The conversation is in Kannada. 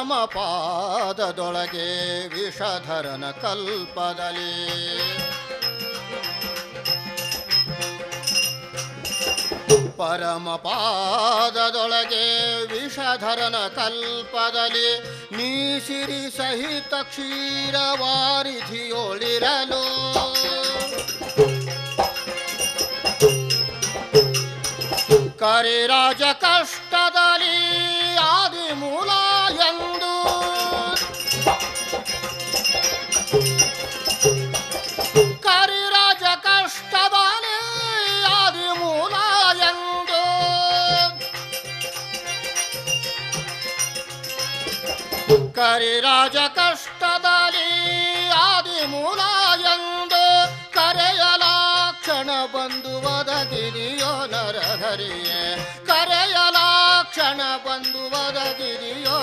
ಪರಮಪಾದದೊಳಗೆ ವಿಷಧರನ ಕಲ್ಪದಲ್ಲಿ ಪರಮಪಾದದೊಳಗೆ ವಿಷಧರನ ಕಲ್ಪದಲ್ಲಿ ನೀ ಸಿರಿ ಸಹಿತ ಕ್ಷೀರವಾರಿಧಿಯೊಳಿರಲು ಕರಿರಾಜ ಕಷ್ಟದಲ್ಲಿ ಆದಿಮೂಲ ಎಂದು ಕರಿರಾಜ ಕಷ್ಟದಲ್ಲಿ ಆದಿಮೂಲ ಎಂದು ಕರಿರಾಜ ಕಷ್ಟದಲ್ಲಿ ಆದಿಮೂಲ ಎಂದು ಕರೆಯಲಾಕ್ಷಣ ಬಂದು ಒದಗಿರಿಯೋ ನರಹರಿಯೇ ಕರೆಯಲಾಕ್ಷಣ ಬಂದು ಒದಗಿರಿಯೋ